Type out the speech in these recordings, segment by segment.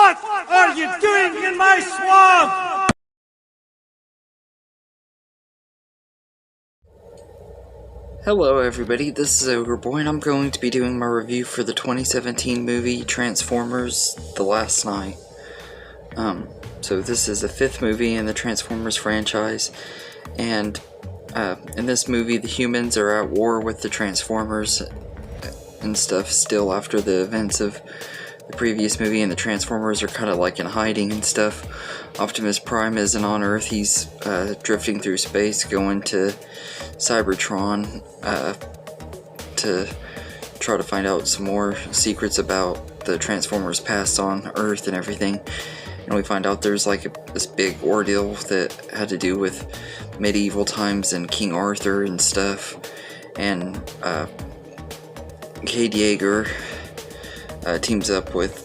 What are you doing in my swamp? Hello everybody, this is Ogre Boy, and I'm going to be doing my review for the 2017 movie Transformers: The Last Knight. So this is the 5th movie in the Transformers franchise, and in this movie the humans are at war with the Transformers and stuff still after the events of the previous movie, and the Transformers are kind of like in hiding and stuff. Optimus Prime isn't on Earth, he's drifting through space going to Cybertron to try to find out some more secrets about the Transformers past on Earth and everything. And we find out there's like this big ordeal that had to do with medieval times and King Arthur and stuff. And Cade Yeager teams up with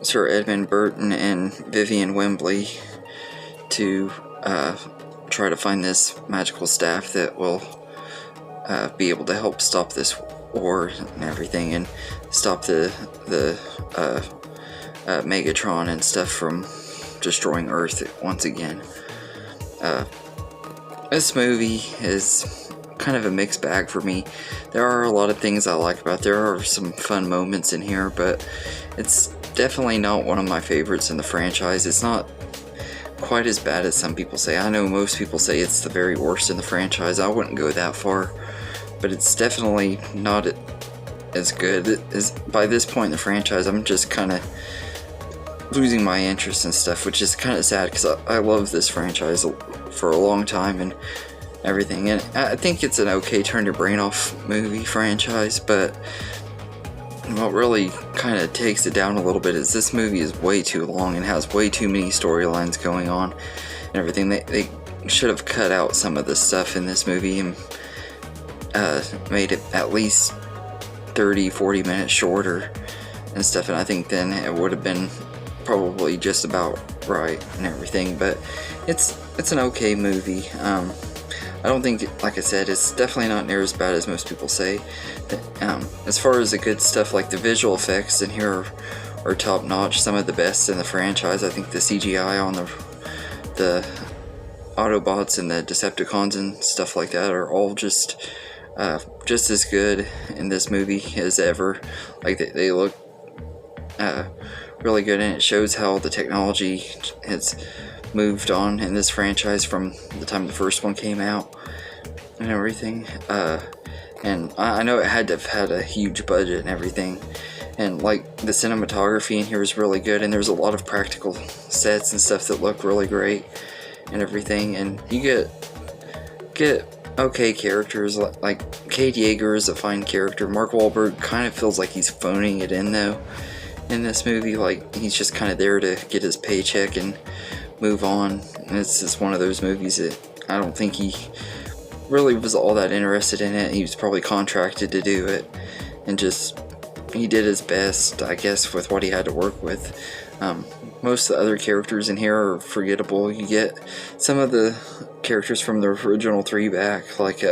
Sir Edmund Burton and Vivian Wembley to try to find this magical staff that will be able to help stop this war and everything, and stop the Megatron and stuff from destroying Earth once again. This movie is kind of a mixed bag for me. There are a lot of things I like about it. There are some fun moments in here, but it's definitely not one of my favorites in the franchise. It's not quite as bad as some people say. I know most people say it's the very worst in the franchise. I wouldn't go that far, but it's definitely not as good as by this point in the franchise. I'm just kind of losing my interest and stuff, which is kind of sad because I love this franchise for a long time and everything, and I think it's an okay turn your brain off movie franchise. But what really kind of takes it down a little bit is this movie is way too long and has way too many storylines going on and everything. They should have cut out some of the stuff in this movie and made it at least 30-40 minutes shorter and stuff, and I think then it would have been probably just about right and everything. But it's an okay movie. I don't think, like I said, it's definitely not near as bad as most people say. As far as the good stuff, like the visual effects in here are top notch, some of the best in the franchise. I think the CGI on the Autobots and the Decepticons and stuff like that are all just as good in this movie as ever. Like they look really good, and it shows how the technology has moved on in this franchise from the time the first one came out and everything. And I know it had to have had a huge budget and everything, and like the cinematography in here is really good, and there's a lot of practical sets and stuff that look really great and everything. And you get okay characters, like Cade Yeager is a fine character. Mark Wahlberg kind of feels like he's phoning it in though in this movie, like he's just kind of there to get his paycheck and move on. And it's just one of those movies that I don't think he really was all that interested in it. He was probably contracted to do it, and just he did his best, I guess, with what he had to work with. Most of the other characters in here are forgettable. You get some of the characters from the original 3 back, like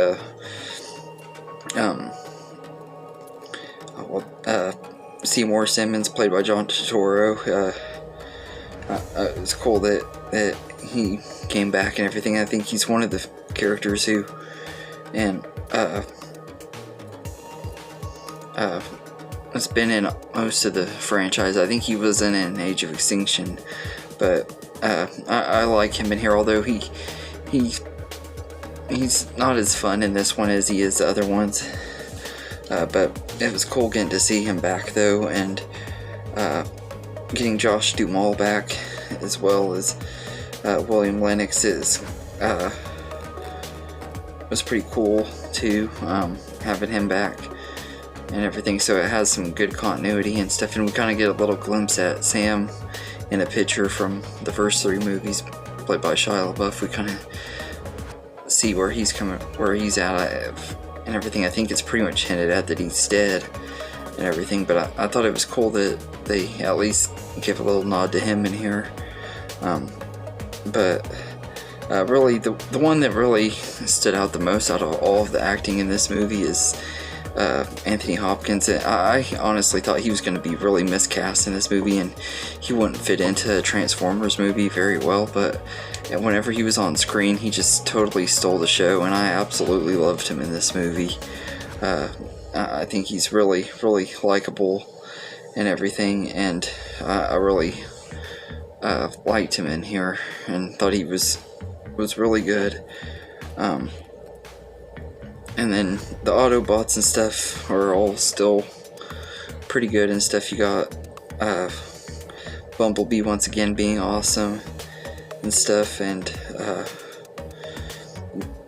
Seymour Simmons, played by John Turturro. It's cool that he came back and everything. I think he's one of the characters who has been in most of the franchise. I think he was in an Age of Extinction, but I like him in here, although he's not as fun in this one as he is the other ones. But it was cool getting to see him back though, and getting Josh Duhamel back, as well as William Lennox was pretty cool too, having him back and everything. So it has some good continuity and stuff, and we kind of get a little glimpse at Sam in a picture from the first 3 movies, played by Shia LaBeouf. We kind of see where he's at and everything. I think it's pretty much hinted at that he's dead and everything, but I thought it was cool that they at least give a little nod to him in here. But really the one that really stood out the most out of all of the acting in this movie is Anthony Hopkins. I honestly thought he was going to be really miscast in this movie, and he wouldn't fit into a Transformers movie very well, but whenever he was on screen, he just totally stole the show, and I absolutely loved him in this movie. I think he's really, really likable and everything, and I really liked him in here, and thought he was really good. And then the Autobots and stuff are all still pretty good and stuff. You got Bumblebee once again being awesome and stuff, and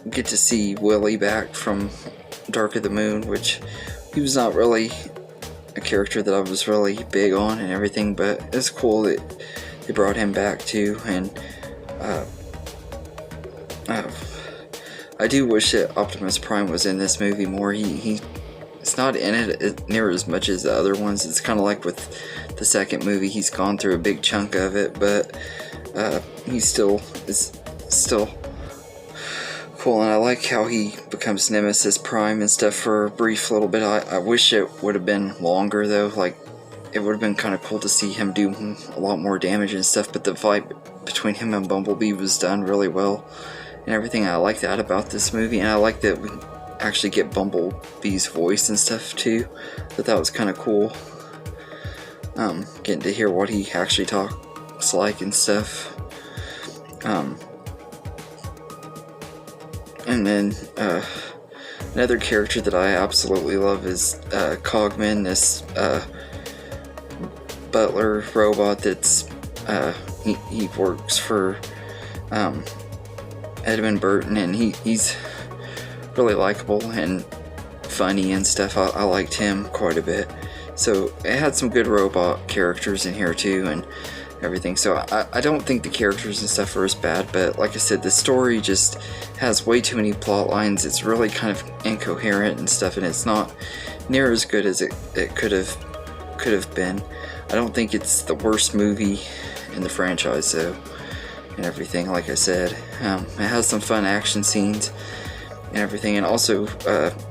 get to see Willie back from Dark of the Moon, which he was not really a character that I was really big on and everything, but it's cool that they brought him back too. And I do wish that Optimus Prime was in this movie more. He's not in it near as much as the other ones. It's kind of like with the second movie, he's gone through a big chunk of it, but he still cool, and I like how he becomes Nemesis Prime and stuff for a brief little bit. I wish it would have been longer though. Like, it would have been kind of cool to see him do a lot more damage and stuff, but the fight between him and Bumblebee was done really well and everything. I like that about this movie, and I like that we actually get Bumblebee's voice and stuff too. That was kind of cool. Getting to hear what he actually talks like and stuff. And then another character that I absolutely love is Cogman, this butler robot that's he works for Edmund Burton, and he's really likable and funny and stuff. I liked him quite a bit. So it had some good robot characters in here too and everything. So I don't think the characters and stuff are as bad, but like I said, the story just has way too many plot lines. It's really kind of incoherent and stuff, and it's not near as good as it could have been. I don't think it's the worst movie in the franchise though and everything. Like I said, it has some fun action scenes and everything, and also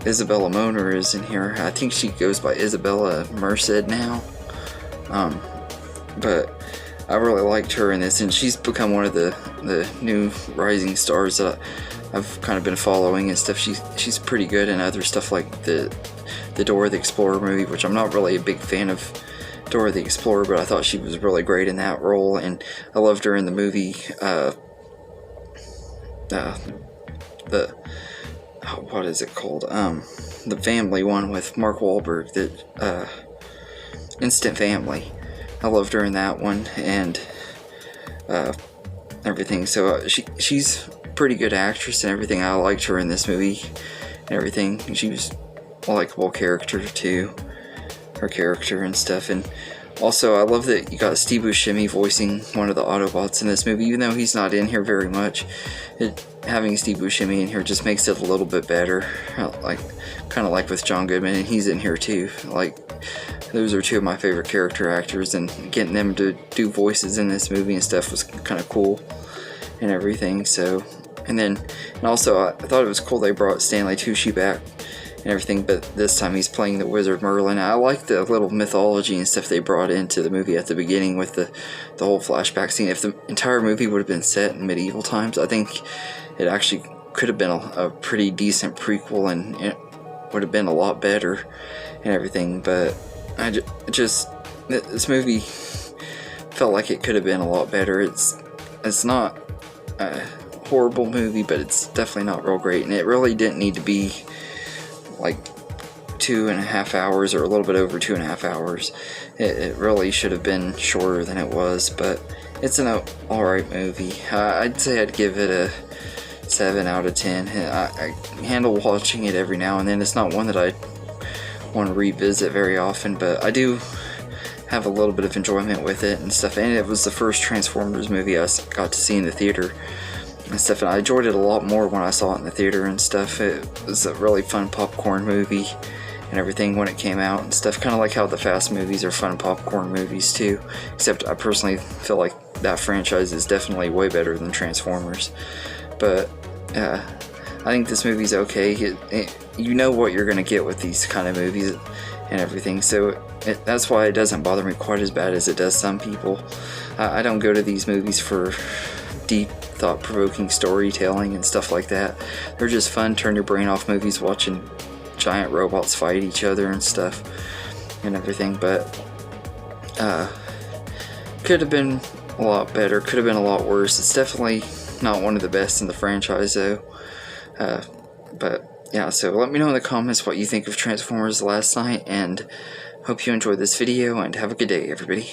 Isabella Moner is in here. I think she goes by Isabella Merced now, but I really liked her in this, and she's become one of the new rising stars that I've kind of been following and stuff. She's pretty good in other stuff like the Dora the Explorer movie, which I'm not really a big fan of Dora the Explorer, but I thought she was really great in that role, and I loved her in the movie what is it called? The family one with Mark Wahlberg, that Instant Family. I loved her in that one and everything. So she's a pretty good actress and everything. I liked her in this movie and everything. She was a likable character too, her character and stuff. And also, I love that you got Steve Buscemi voicing one of the Autobots in this movie, even though he's not in here very much. Having Steve Buscemi in here just makes it a little bit better, like kind of like with John Goodman, and he's in here too. Like, those are two of my favorite character actors, and getting them to do voices in this movie and stuff was kind of cool and everything. So, and also I thought it was cool they brought Stanley Tucci back and everything, but this time he's playing the Wizard Merlin. I like the little mythology and stuff they brought into the movie at the beginning with the whole flashback scene. If the entire movie would have been set in medieval times, I think it actually could have been a pretty decent prequel, and it would have been a lot better and everything. But this movie felt like it could have been a lot better. It's not a horrible movie, but it's definitely not real great, and it really didn't need to be like 2.5 hours or a little bit over 2.5 hours. It really should have been shorter than it was, but it's an alright movie. I'd say I'd give it a 7 out of 10. I handle watching it every now and then. It's not one that I want to revisit very often, but I do have a little bit of enjoyment with it and stuff. And it was the first Transformers movie I got to see in the theater and stuff, and I enjoyed it a lot more when I saw it in the theater and stuff. It was a really fun popcorn movie and everything when it came out and stuff, kind of like how the Fast movies are fun popcorn movies too, except I personally feel like that franchise is definitely way better than Transformers. But I think this movie's okay. you know what you're gonna get with these kind of movies and everything. So that's why it doesn't bother me quite as bad as it does some people. I don't go to these movies for deep, thought-provoking storytelling and stuff like that. They're just fun, turn your brain off movies, watching giant robots fight each other and stuff and everything. But could have been a lot better, could have been a lot worse. It's definitely not one of the best in the franchise though. But yeah, so let me know in the comments what you think of Transformers Last Night, and hope you enjoyed this video, and have a good day, everybody.